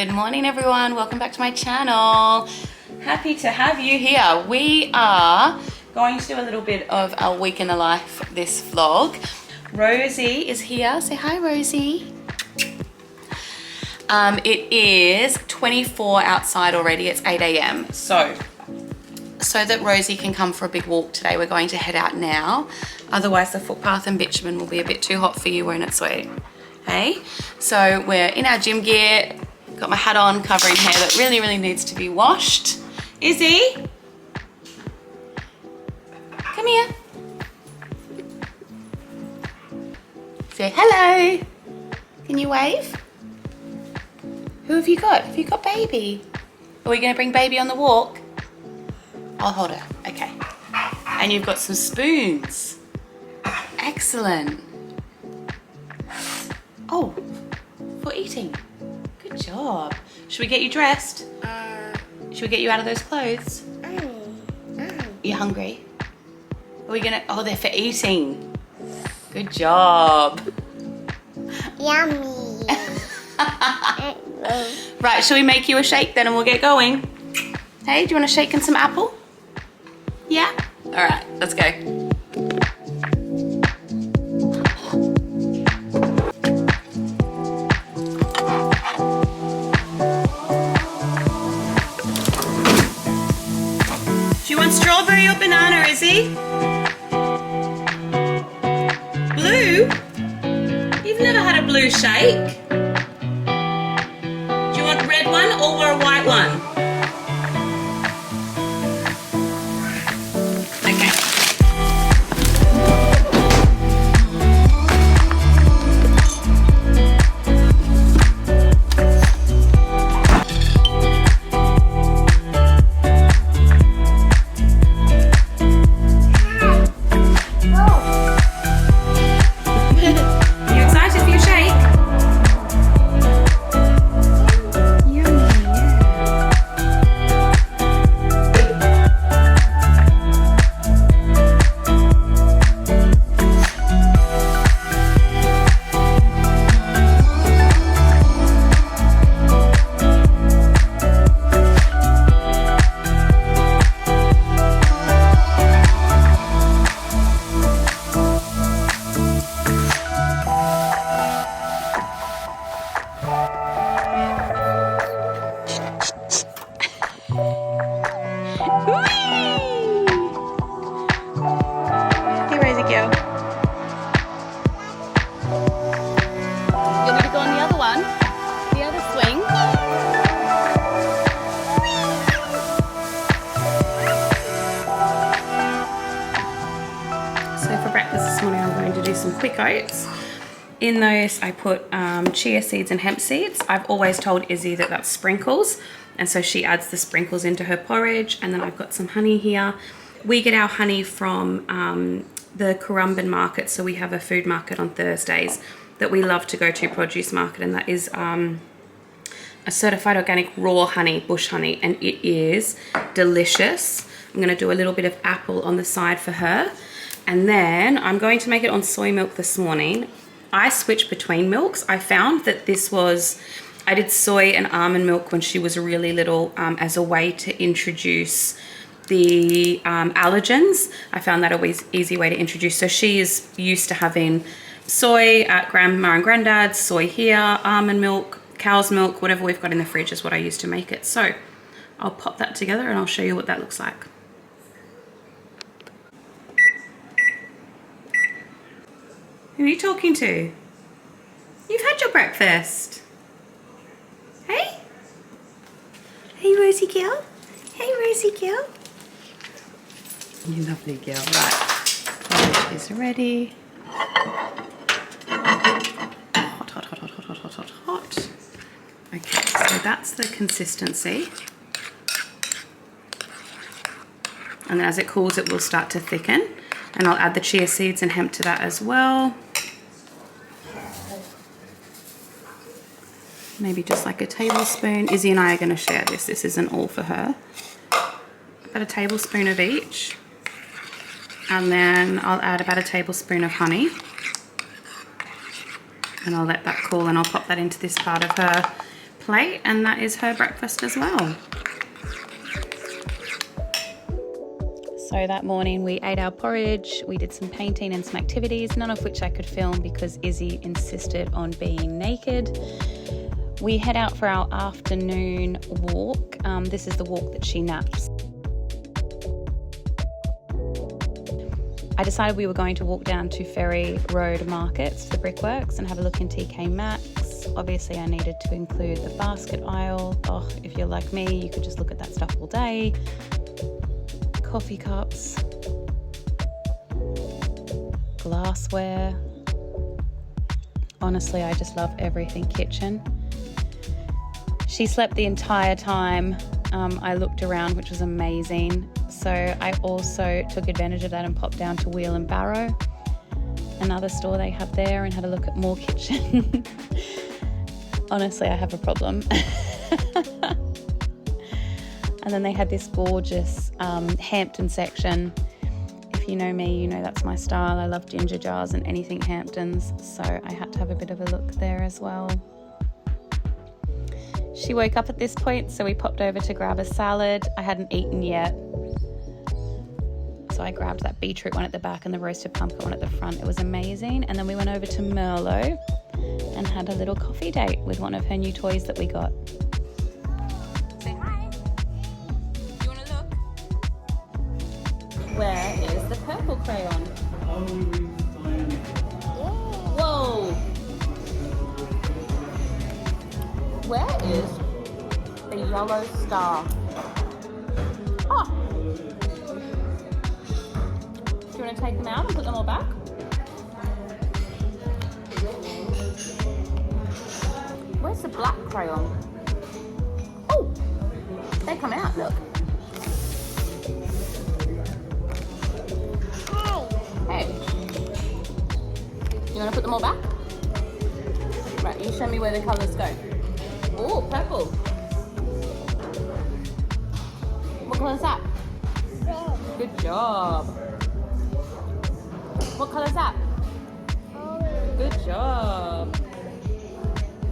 Good morning everyone, welcome back to my channel. Happy to have you here. We are going to do a little bit of our week in the life this vlog. Rosie is here, say hi Rosie. It is 24 outside already, it's 8 AM. So that Rosie can come for a big walk today, we're going to head out now. Otherwise the footpath and bitumen will be a bit too hot for you, won't it, sweet? Hey? So we're in our gym gear, got my hat on covering hair that really needs to be washed. Izzy? Come here. Say hello. Can you wave? Who have you got? Have you got baby? Are we gonna bring baby on the walk? I'll hold her, okay. And you've got some spoons. Excellent. Oh, for eating. Good job. Should we get you dressed? Should we get you out of those clothes? You hungry? Are we gonna, oh, they're for eating. Good job. Yummy. Right, shall we make you a shake then and we'll get going? Hey, do you want to shake in some apple? Yeah? All right, let's go. Do you want strawberry or banana, Izzy? Blue? You've never had a blue shake. Do you want a red one or a white one? Some quick oats. In those I put chia seeds and hemp seeds. I've always told Izzy that that's sprinkles, and so she adds the sprinkles into her porridge. And then I've got some honey here. We get our honey from the Currumbin market, so we have a food market on Thursdays that we love to go to, produce market, and that is a certified organic raw honey, bush honey, and it is delicious. I'm going to do a little bit of apple on the side for her. And then I'm going to make it on soy milk this morning. I switch between milks. I found that I did soy and almond milk when she was really little as a way to introduce the allergens. I found that always easy way to introduce. So she is used to having soy at grandma and granddad's, soy here, almond milk, cow's milk, whatever we've got in the fridge is what I use to make it. So I'll pop that together and I'll show you what that looks like. Who are you talking to? You've had your breakfast. Hey? Hey, Rosie girl. Hey, Rosie girl. You lovely girl. Right. Porridge is ready. Hot. Okay, so that's the consistency. And then as it cools, it will start to thicken. And I'll add the chia seeds and hemp to that as well. Maybe just like a tablespoon. Izzy and I are going to share this. This isn't all for her. About a tablespoon of each. And then I'll add about a tablespoon of honey. And I'll let that cool and I'll pop that into this part of her plate, and that is her breakfast as well. So that morning we ate our porridge, we did some painting and some activities, none of which I could film because Izzy insisted on being naked. We head out for our afternoon walk. This is the walk that she naps. I decided we were going to walk down to Ferry Road Markets, the Brickworks, and have a look in TK Maxx. Obviously I needed to include the basket aisle. Oh, if you're like me, you could just look at that stuff all day. Coffee cups, glassware. Honestly, I just love everything kitchen. She slept the entire time I looked around, which was amazing. So I also took advantage of that and popped down to Wheel and Barrow, another store they have there, and had a look at more kitchen. Honestly, I have a problem. And then they had this gorgeous Hampton section. If you know me, you know that's my style. I love ginger jars and anything Hamptons, so I had to have a bit of a look there as well. She woke up at this point, so we popped over to grab a salad. I hadn't eaten yet, so I grabbed that beetroot one at the back and the roasted pumpkin one at the front. It was amazing. And then we went over to Merlot and had a little coffee date with one of her new toys that we got. Say hi. You want to look? Where is the purple crayon? Whoa! Where is the yellow star? Oh! Do you want to take them out and put them all back? Where's the black crayon? Oh! They come out, look. Hey. You want to put them all back? Right, you show me where the colours go. Oh, purple. What colour is that? Red. Good job. What colour is that? Orange. Good job.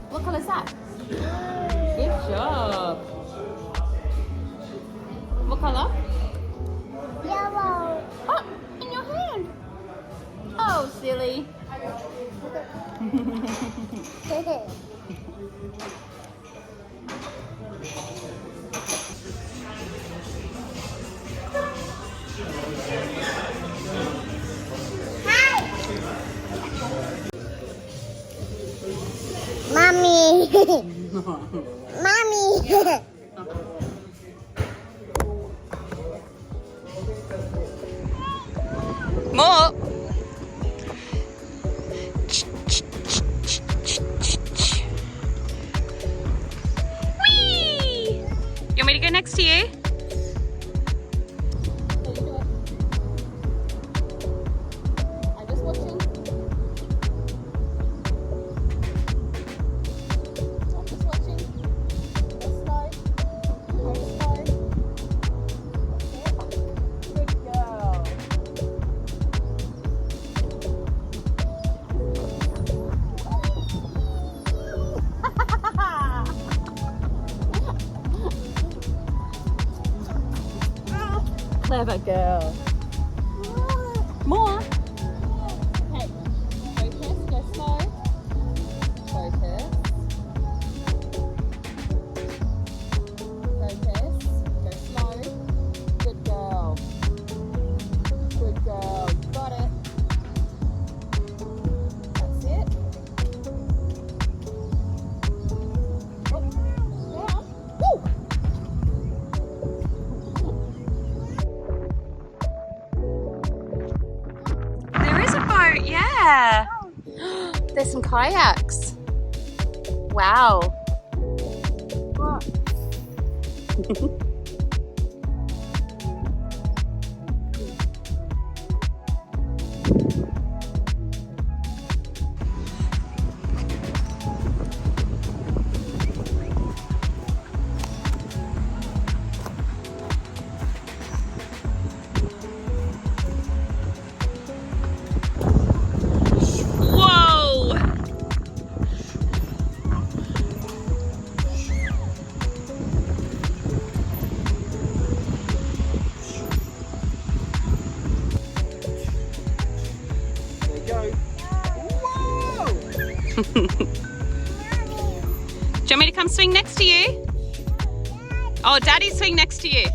What colour is that? Good job. What colour? Yellow. Oh, in your hand. Oh, silly. Mommy. Mommy. More. Whee! You want me to go next to you? Clever girl. More. Hey, focus, go slow. Focus. Focus, go slow. Good girl. Good girl. Got it. That's it. Oh, down. Woo! Yeah. There's some kayaks. Wow. Mum swing next to you? Oh, Daddy swing next to you.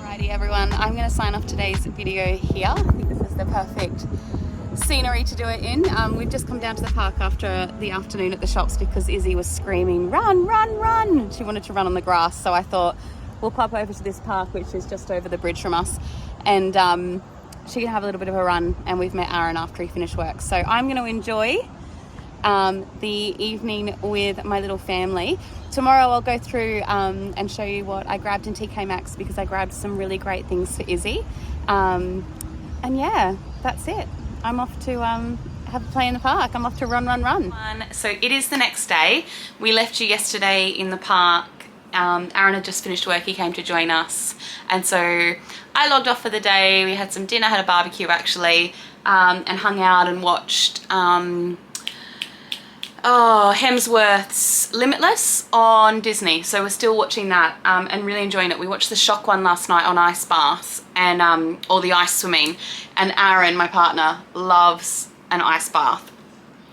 Alrighty everyone, I'm going to sign off today's video here. I think this is the perfect scenery to do it in. We've just come down to the park after the afternoon at the shops because Izzy was screaming, run, run, run. She wanted to run on the grass, so I thought we'll pop over to this park, which is just over the bridge from us, and she can have a little bit of a run. And we've met Aaron after he finished work, so I'm going to enjoy the evening with my little family. Tomorrow I'll go through and show you what I grabbed in TK Maxx, because I grabbed some really great things for Izzy. And yeah, that's it. I'm off to have a play in the park. I'm off to run, run, run. So it is the next day. We left you yesterday in the park. Aaron had just finished work, he came to join us, and so I logged off for the day. We had some dinner, had a barbecue actually, and hung out and watched Hemsworth's Limitless on Disney. So we're still watching that and really enjoying it. We watched the Shock one last night on ice baths and or the ice swimming, and Aaron, my partner, loves an ice bath.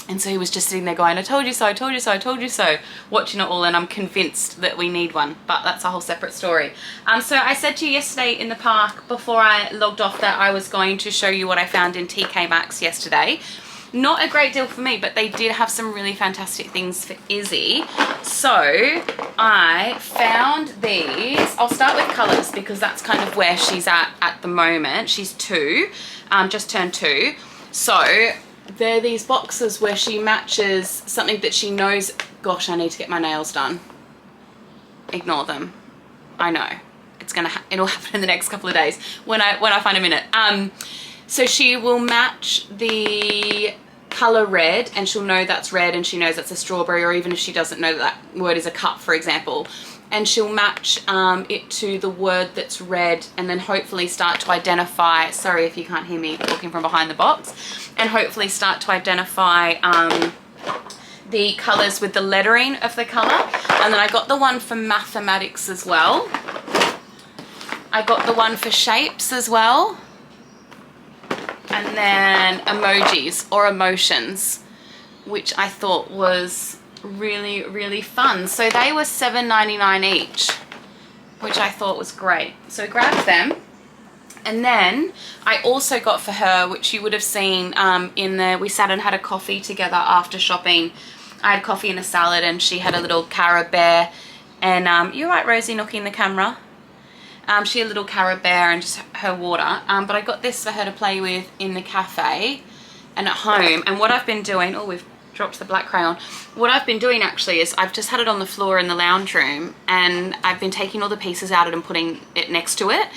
And so he was just sitting there going, I told you so, I told you so, I told you so, watching it all, and I'm convinced that we need one, but that's a whole separate story. So I said to you yesterday in the park before I logged off that I was going to show you what I found in TK Maxx yesterday. Not a great deal for me, but they did have some really fantastic things for Izzy. So I found these. I'll start with colours because that's kind of where she's at the moment. She's 2, just turned 2. So they're these boxes where she matches something that she knows. Gosh, I need to get my nails done. Ignore them. I know it'll happen in the next couple of days when I find a minute. So she will match the color red, and she'll know that's red, and she knows that's a strawberry, or even if she doesn't know that word is a cup, for example, and she'll match it to the word that's red, and then hopefully start to identify, sorry if you can't hear me talking from behind the box, and hopefully start to identify the colors with the lettering of the color. And then I got the one for mathematics as well. I got the one for shapes as well. And then emojis or emotions, which I thought was really, really fun. So they were $7.99 each, which I thought was great. So I grabbed them. And then I also got for her, which you would have seen we sat and had a coffee together after shopping. I had coffee and a salad, and she had a little Cara Bear. And you're right, Rosie, knocking the camera. She had a little Cara Bear and just her water. But I got this for her to play with in the cafe and at home. And what I've been doing, oh, we've dropped the black crayon. What I've been doing actually is I've just had it on the floor in the lounge room, and I've been taking all the pieces out and putting it next to it.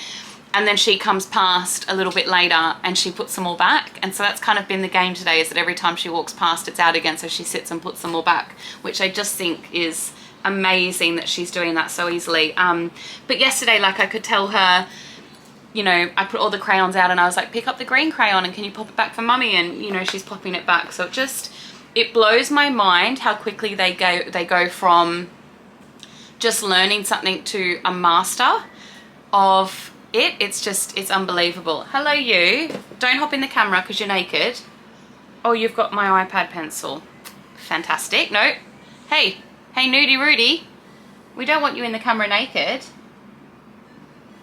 And then she comes past a little bit later and she puts them all back. And so that's kind of been the game today, is that every time she walks past, it's out again. So she sits and puts them all back, which I just think is amazing that she's doing that so easily. But yesterday, like, I could tell her, you know, I put all the crayons out and I was like, pick up the green crayon and can you pop it back for mummy? And, you know, she's popping it back. So it blows my mind how quickly they go from just learning something to a master of it. It's unbelievable. Hello, you. Don't hop in the camera because you're naked. Oh, you've got my iPad pencil. Fantastic. No. Hey, Nudie Rudy. We don't want you in the camera naked.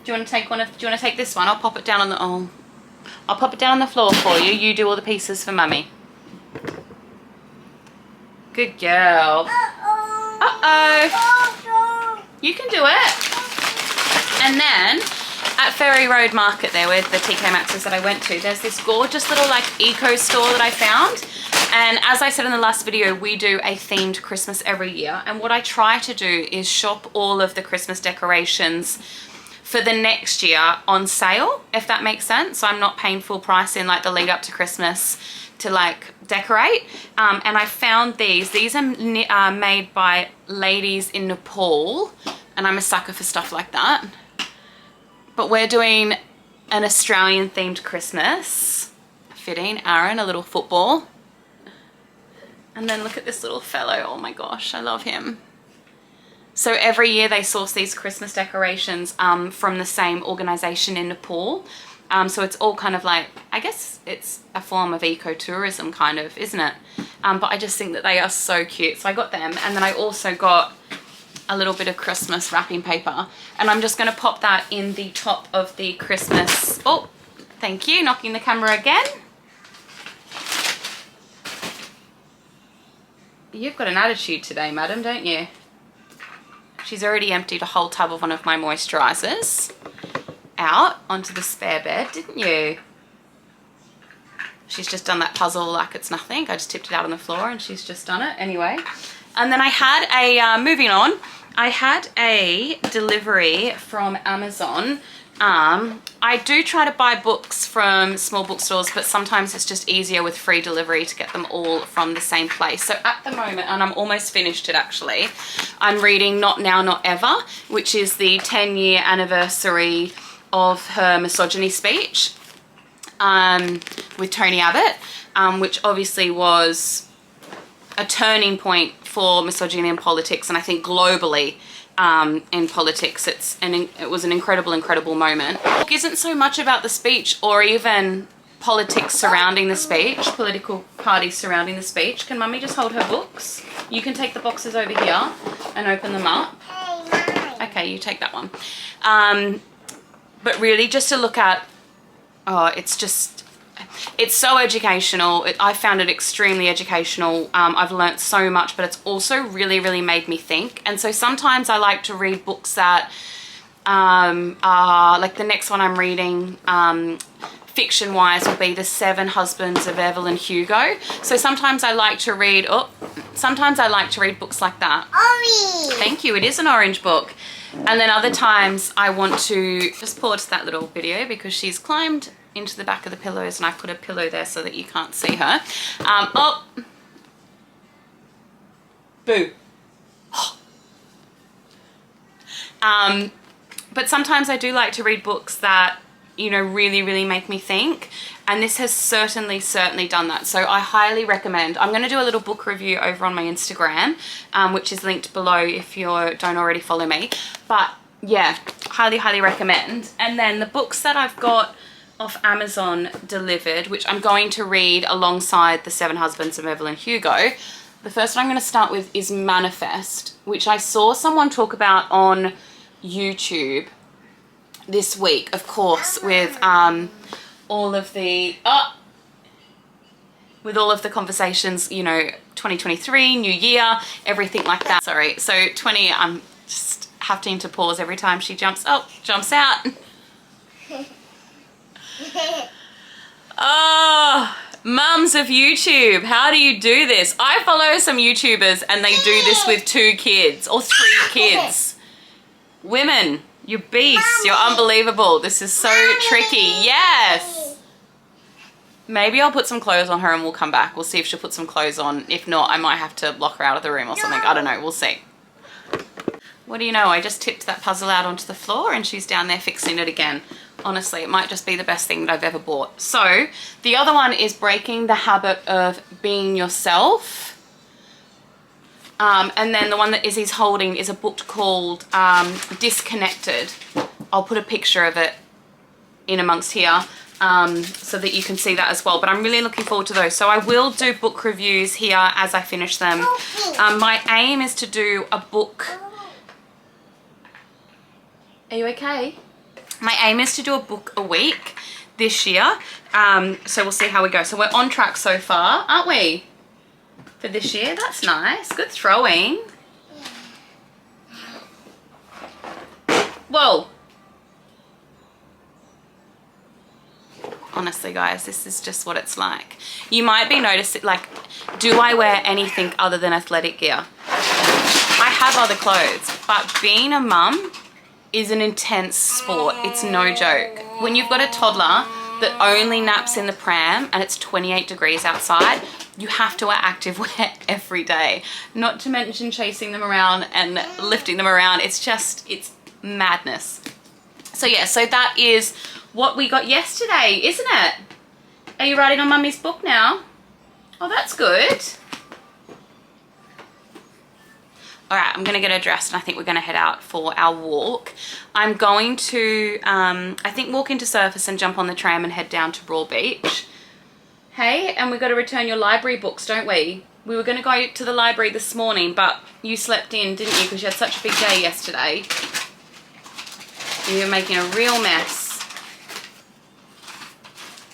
Do you want to take this one? I'll pop it down on the I'll pop it down on the floor for you. You do all the pieces for mummy. Good girl. Uh-oh. You can do it. And then at Ferry Road Market there, where the TK Maxx that I went to, there's this gorgeous little like eco store that I found. And as I said in the last video, we do a themed Christmas every year. And what I try to do is shop all of the Christmas decorations for the next year on sale, if that makes sense. So I'm not paying full price in like the lead up to Christmas to like decorate. And I found these. These are made by ladies in Nepal. And I'm a sucker for stuff like that. But we're doing an Australian themed Christmas. Fitting Aaron a little football. And then look at this little fellow. Oh my gosh, I love him. So every year they source these Christmas decorations from the same organization in Nepal. So it's all kind of like, I guess it's a form of ecotourism kind of, isn't it? But I just think that they are so cute. So I got them, and then I also got a little bit of Christmas wrapping paper, and I'm just going to pop that in the top of the Christmas. Oh, thank you, knocking the camera again. You've got an attitude today, madam, don't you? She's already emptied a whole tub of one of my moisturizers out onto the spare bed, didn't you? She's just done that puzzle like it's nothing. I just tipped it out on the floor and she's just done it anyway. And then I had a, moving on, I had a delivery from Amazon. I do try to buy books from small bookstores, but sometimes it's just easier with free delivery to get them all from the same place. So at the moment, and I'm almost finished it actually, I'm reading Not Now, Not Ever, which is the 10-year anniversary of her misogyny speech with Tony Abbott, which obviously was a turning point for misogyny in politics, and I think globally in politics. It was an incredible moment. The book isn't so much about the speech or even politics surrounding the speech, political parties surrounding the speech. Can Mummy just hold her books? You can take the boxes over here and open them up. Okay, you take that one. But really just to look at, oh, it's so educational. I found it extremely educational. I've learnt so much, but it's also really made me think. And so sometimes I like to read books that are, like the next one I'm reading, fiction wise, will be The 7 Husbands of Evelyn Hugo. So sometimes I like to read, books like that. Orange. Thank you, it is an orange book. And then other times I want to just pause that little video because she's climbed into the back of the pillows and I put a pillow there so that you can't see her. Oh, boo. But sometimes I do like to read books that, you know, really make me think, and this has certainly done that. So I highly recommend. I'm going to do a little book review over on my Instagram, which is linked below if you don't already follow me. But yeah, highly recommend. And then the books that I've got off Amazon delivered, which I'm going to read alongside The 7 Husbands of Evelyn Hugo. The first one I'm going to start with is Manifest, which I saw someone talk about on YouTube this week, of course, with all of the conversations, you know, 2023, new year, everything like that. Sorry, so I'm just having to pause every time she jumps out. Oh, mums of YouTube, how do you do this? I follow some YouTubers and they do this with 2 kids or 3 kids. Women, you're beasts, you're unbelievable. This is so tricky. Yes. Maybe I'll put some clothes on her and we'll come back. We'll see if she'll put some clothes on. If not, I might have to lock her out of the room or something. I don't know, we'll see. What do you know? I just tipped that puzzle out onto the floor and she's down there fixing it again. Honestly, it might just be the best thing that I've ever bought. So the other one is Breaking the Habit of Being Yourself. And then the one that Izzy's holding is a book called Disconnected. I'll put a picture of it in amongst here so that you can see that as well. But I'm really looking forward to those. So I will do book reviews here as I finish them. My aim is to do a book. Are you okay? My aim is to do a book a week this year. So we'll see how we go. So we're on track so far, aren't we? For this year, that's nice. Good throwing. Whoa. Honestly, guys, this is just what it's like. You might be noticing, like, do I wear anything other than athletic gear? I have other clothes, but being a mum is an intense sport. It's no joke. When you've got a toddler that only naps in the pram and it's 28 degrees outside, you have to wear activewear every day. Not to mention chasing them around and lifting them around. It's madness. So yeah, so that is what we got yesterday, isn't it? Are you writing on Mummy's book now? Oh, that's good. All right, I'm gonna get her dressed and I think we're gonna head out for our walk. I'm going to, I think, walk into Surface and jump on the tram and head down to Raw Beach. Hey, and we've got to return your library books, don't we? We were gonna go to the library this morning, but you slept in, didn't you? Because you had such a big day yesterday. And you're making a real mess.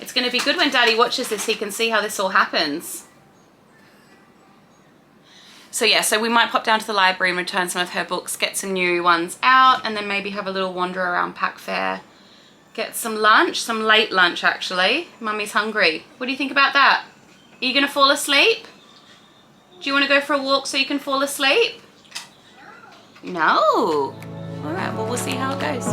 It's gonna be good when Daddy watches this, he can see how this all happens. So yeah, so we might pop down to the library and return some of her books, get some new ones out, and then maybe have a little wander around Pack Fair. Get some lunch, some late lunch actually. Mummy's hungry. What do you think about that? Are you gonna fall asleep? Do you wanna go for a walk so you can fall asleep? No. All right, well, we'll see how it goes.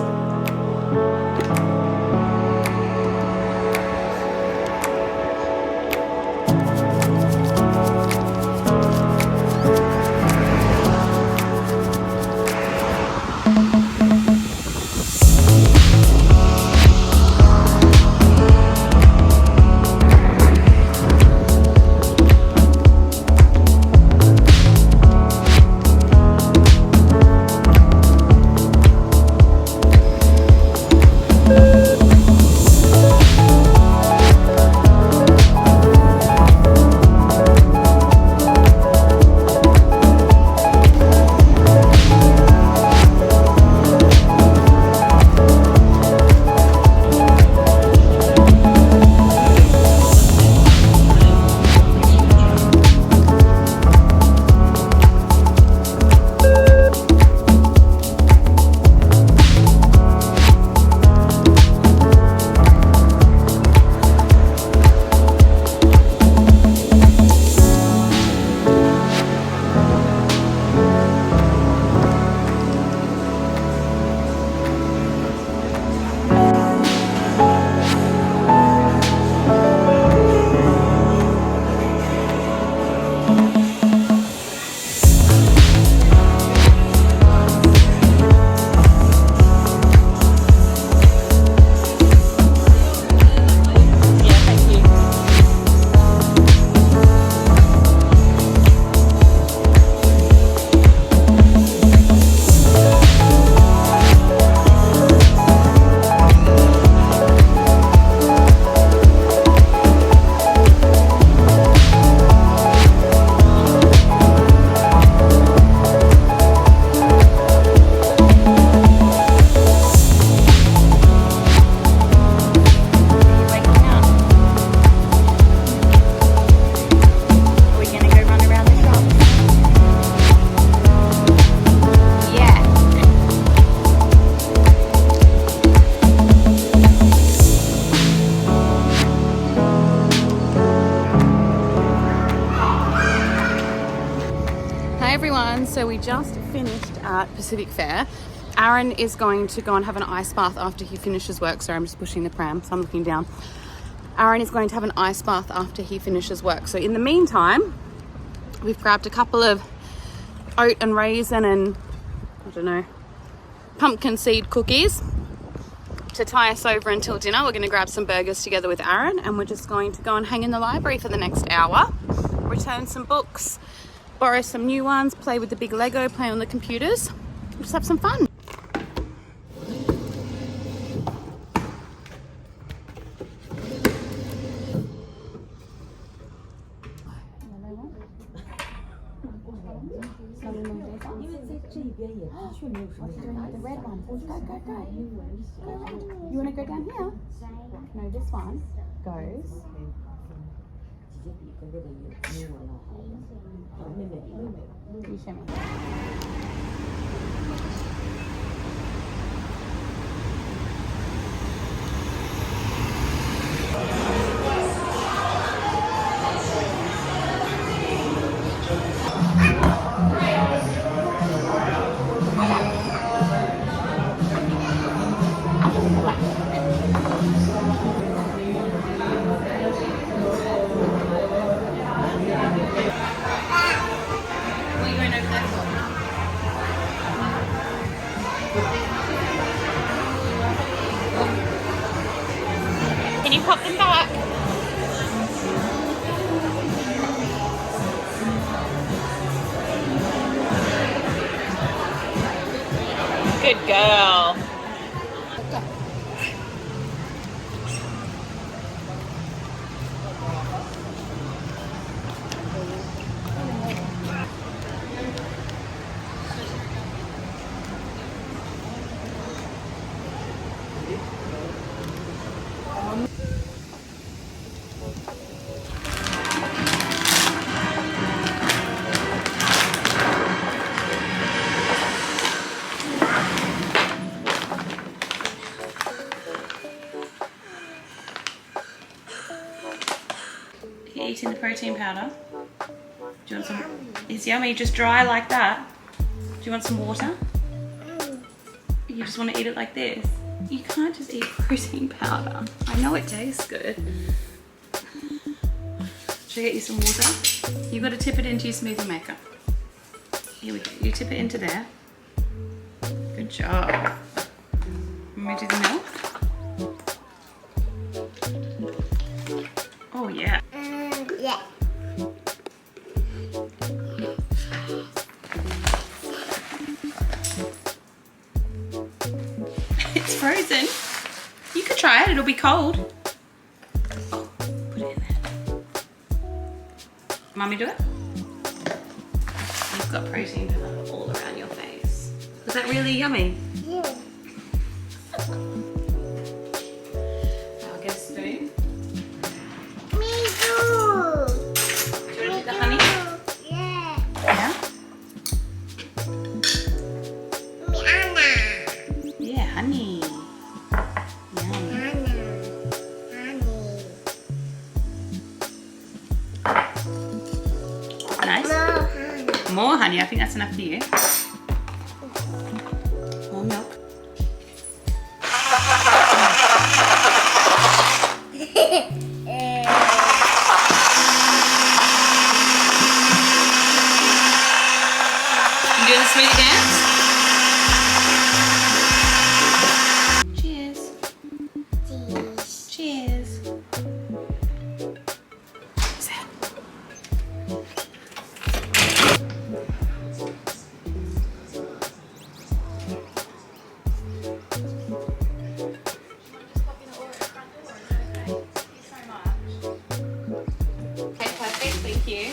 So we just finished at Pacific Fair. Aaron is going to go and have an ice bath after he finishes work. Sorry, I'm just pushing the pram, so I'm looking down. Aaron is going to have an ice bath after he finishes work. So in the meantime, we've grabbed a couple of oat and raisin and, I don't know, pumpkin seed cookies to tie us over until dinner. We're going to grab some burgers together with Aaron, and we're just going to go and hang in the library for the next hour, return some books, borrow some new ones, play with the big Lego, play on the computers, just have some fun. The red one. Go. You want to go down here? No, this one goes. You show me. What are you going over there for? girl. You're eating the protein powder. Do you want some? It's yummy, just dry like that. Do you want some water? You just want to eat it like this? You can't just eat protein powder. I know it tastes good. Should I get you some water? You've got to tip it into your smoothie maker. Here we go. You tip it into there. Good job. Want me to do the milk? Oh yeah. Yeah. It's frozen. You could try it, it'll be cold. Oh, put it in there. Mummy, do it? You've got protein powder all around your face. Was that really yummy? Yeah. I'll get a spoon. Me too. Do you want to do the honey? Yeah. Yeah? Me Anna. Yeah, honey. Yum. Nice. More honey, I think that's enough for you. More milk. You doing the smoothie dance? Cheers. Cheers. Sit. Okay, perfect, thank you.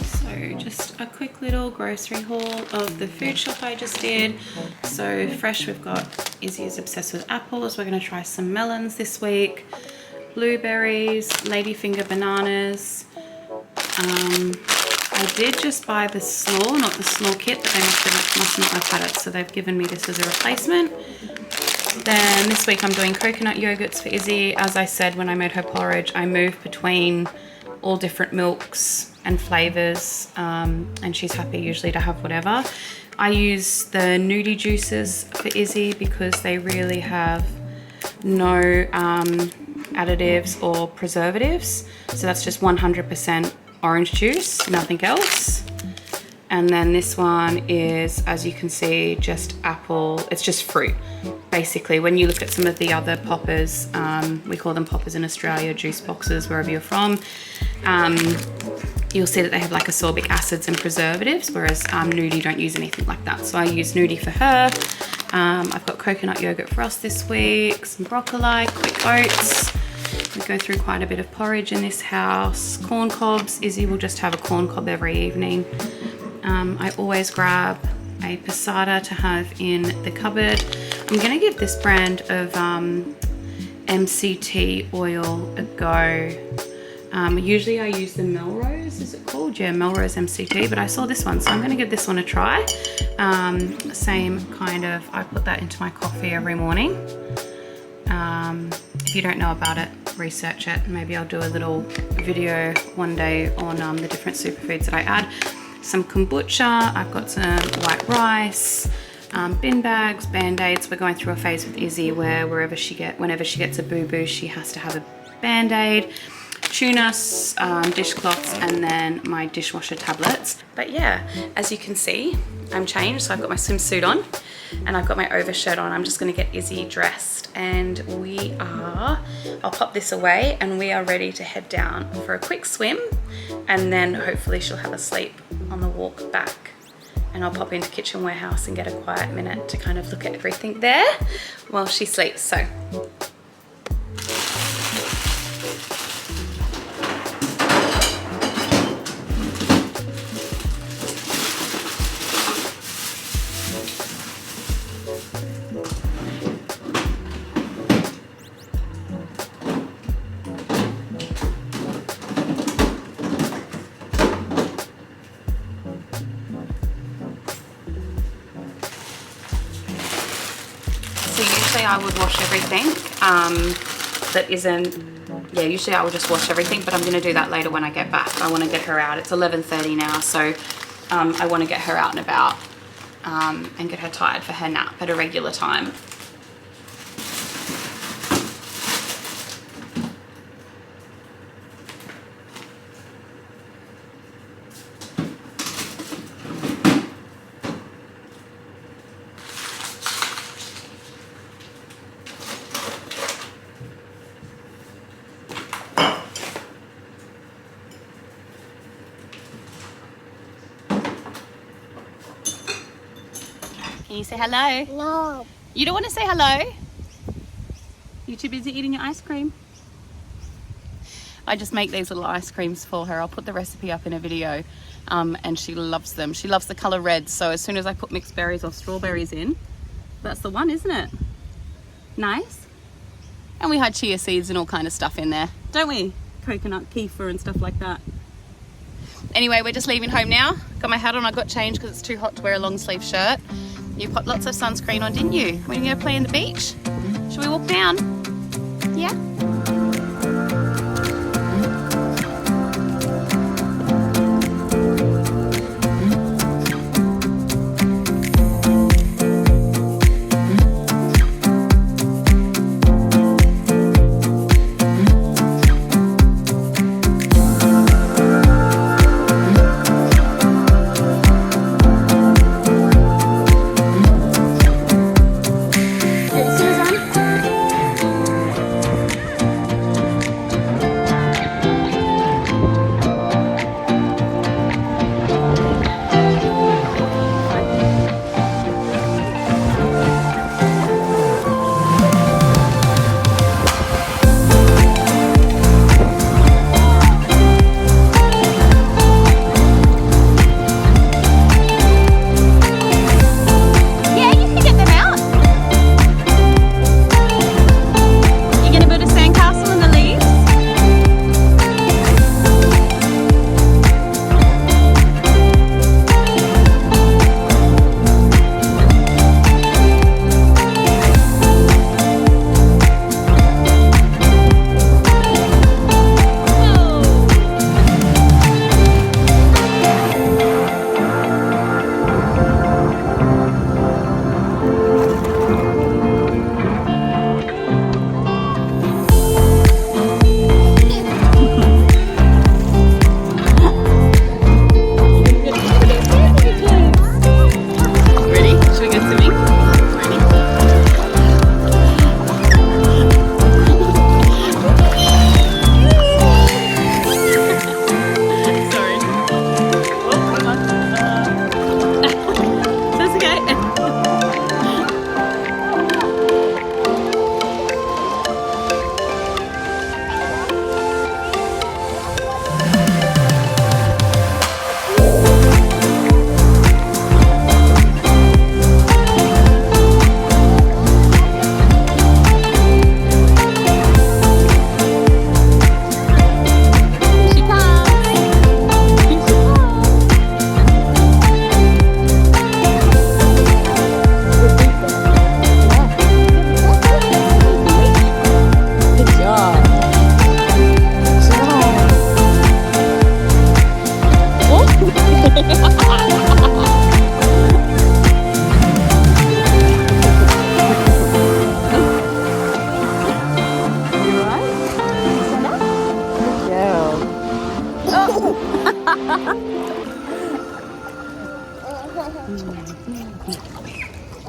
So just a quick little grocery haul of the food shop I just did. So fresh, we've got Izzy is obsessed with apples. We're going to try some melons this week. Blueberries, ladyfinger bananas. I did just buy the slaw, not the slaw kit, but they must not have had it, so they've given me this as a replacement. Then this week I'm doing coconut yogurts for Izzy. As I said when I made her porridge, I move between all different milks and flavors, and she's happy usually to have whatever. I use the nudie juices for Izzy because they really have no additives or preservatives. So that's just 100% orange juice, nothing else. And then this one is, as you can see, just apple. It's just fruit. Basically, when you look at some of the other poppers, we call them poppers in Australia, juice boxes, wherever you're from, you'll see that they have like ascorbic acids and preservatives, whereas Nudie don't use anything like that. So I use Nudie for her. I've got coconut yogurt for us this week, some broccoli, quick oats. We go through quite a bit of porridge in this house. Corn cobs. Izzy will just have a corn cob every evening. I always grab a passata to have in the cupboard. I'm going to give this brand of MCT oil a go. Usually I use the Melrose, is it called? Yeah, Melrose MCT, but I saw this one, so I'm going to give this one a try. Same kind of, I put that into my coffee every morning. If you don't know about it, research it. Maybe I'll do a little video one day on the different superfoods that I add. Some kombucha, I've got some white rice, bin bags, band-aids. We're going through a phase with Izzy where whenever she gets a boo-boo, she has to have a Band-Aid, tuna, dishcloths, and then my dishwasher tablets. But yeah, as you can see, I'm changed. So I've got my swimsuit on and I've got my overshirt on. I'm just gonna get Izzy dressed and I'll pop this away and we are ready to head down for a quick swim, and then hopefully she'll have a sleep on the walk back. And I'll pop into Kitchen Warehouse and get a quiet minute to kind of look at everything there while she sleeps. So usually I would wash everything that isn't, yeah, usually I would just wash everything, but I'm going to do that later when I get back. I want to get her out. It's 11:30 now, so I want to get her out and about and get her tired for her nap at a regular time. Can you say hello? No. You don't want to say hello? You're too busy eating your ice cream? I just make these little ice creams for her. I'll put the recipe up in a video and she loves them. She loves the colour red, so as soon as I put mixed berries or strawberries in, that's the one, isn't it? Nice. And we had chia seeds and all kind of stuff in there, don't we? Coconut, kefir and stuff like that. Anyway, we're just leaving home now. Got my hat on, I got changed because it's too hot to wear a long sleeve shirt. You put lots of sunscreen on, didn't you? When you going to play in the beach? Should we walk down? Yeah?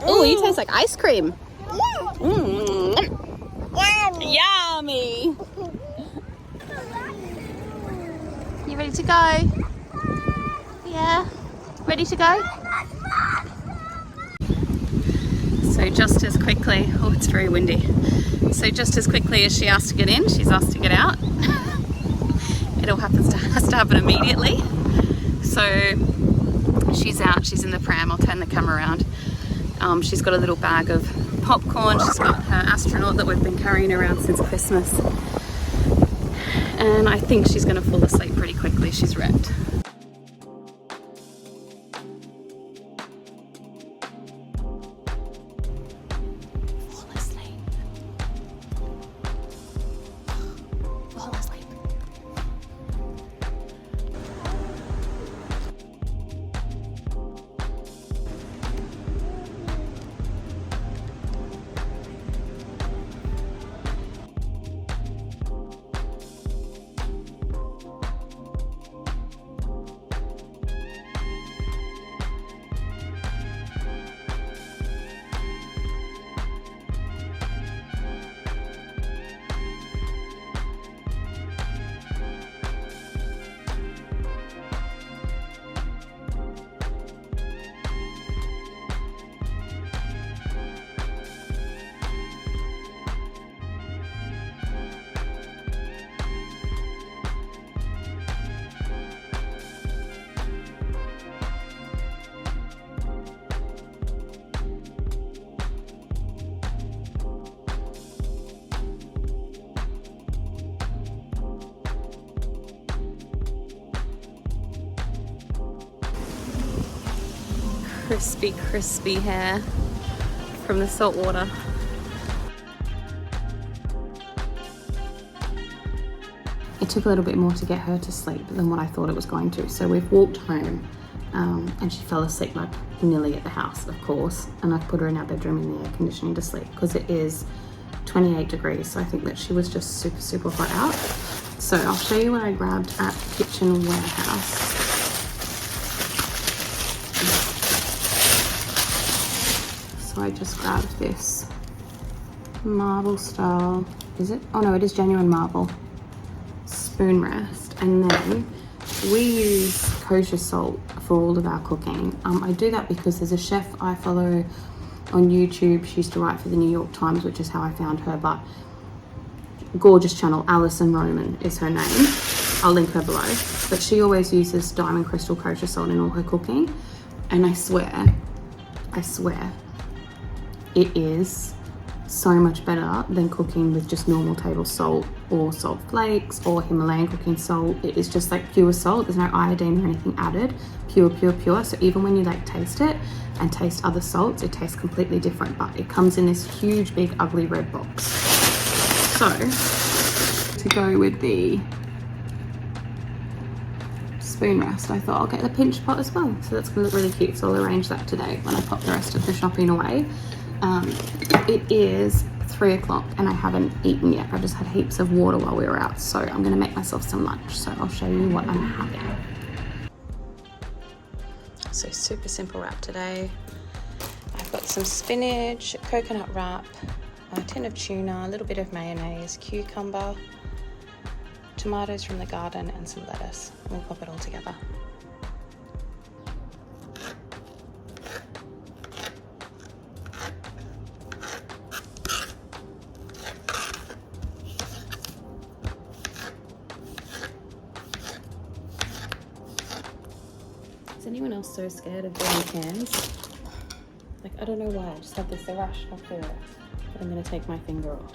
Oh, you taste like ice cream. Yummy. Yummy. You ready to go? Yeah. Ready to go? So just as quickly, oh, it's very windy. So just as quickly as she asked to get in, she's asked to get out. It all has to happen immediately. So she's out, she's in the pram. I'll turn the camera around. She's got a little bag of popcorn. She's got her astronaut that we've been carrying around since Christmas. And I think she's gonna fall asleep pretty quickly. She's wrecked. Crispy, crispy hair from the salt water. It took a little bit more to get her to sleep than what I thought it was going to. So we've walked home and she fell asleep like nearly at the house, of course. And I've put her in our bedroom in the air conditioning to sleep because it is 28 degrees. So I think that she was just super, super hot out. So I'll show you what I grabbed at the kitchen warehouse. So I just grabbed this marble style, is it? Oh no, it is genuine marble spoon rest. And then we use kosher salt for all of our cooking. I do that because there's a chef I follow on YouTube. She used to write for the New York Times, which is how I found her, but gorgeous channel, Alison Roman is her name. I'll link her below. But she always uses diamond crystal kosher salt in all her cooking. And I swear, it is so much better than cooking with just normal table salt or salt flakes or Himalayan cooking salt. It is just like pure salt. There's no iodine or anything added. Pure, pure, pure. So even when you like taste it and taste other salts, it tastes completely different. But it comes in this huge, big, ugly red box. So to go with the spoon rest, I thought I'll get the pinch pot as well. So that's gonna look really cute. So I'll arrange that today when I pop the rest of the shopping away. It is 3 o'clock and I haven't eaten yet. I just had heaps of water while we were out. So I'm gonna make myself some lunch. So I'll show you what I'm having. So super simple wrap today. I've got some spinach, coconut wrap, a tin of tuna, a little bit of mayonnaise, cucumber, tomatoes from the garden and some lettuce. We'll pop it all together. Is anyone else so scared of dirty hands? Like, I don't know why, I just have this irrational fear that I'm gonna take my finger off.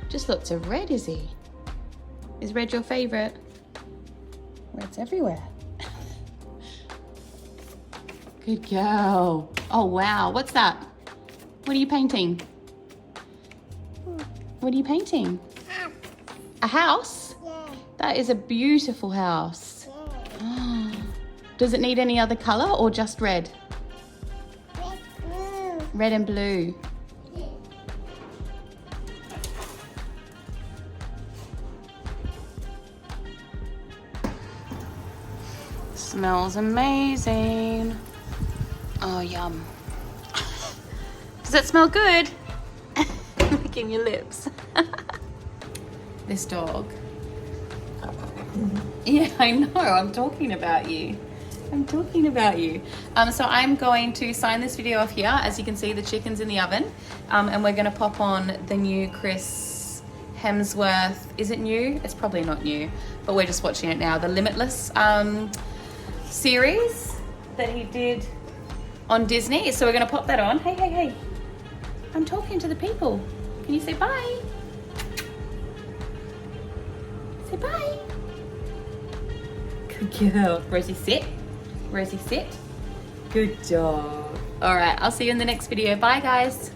Just lots of red, is he? Is red your favourite? Red's everywhere. Good girl. Oh wow, what's that? What are you painting? What are you painting? A house? Yeah. That is a beautiful house. Yeah. Does it need any other color or just red? Red, blue. Red and blue. Smells amazing. Oh, yum. Does it smell good? Licking your lips. This dog. Yeah, I know. I'm talking about you. I'm talking about you. So I'm going to sign this video off here. As you can see, the chicken's in the oven. And we're going to pop on the new Chris Hemsworth. Is it new? It's probably not new, but we're just watching it now. The Limitless series that he did on Disney. So we're going to pop that on. Hey, hey, hey. I'm talking to the people. Can you say bye? Say bye. Good girl. Rosie, sit. Rosie, sit. Good job. All right, I'll see you in the next video. Bye, guys.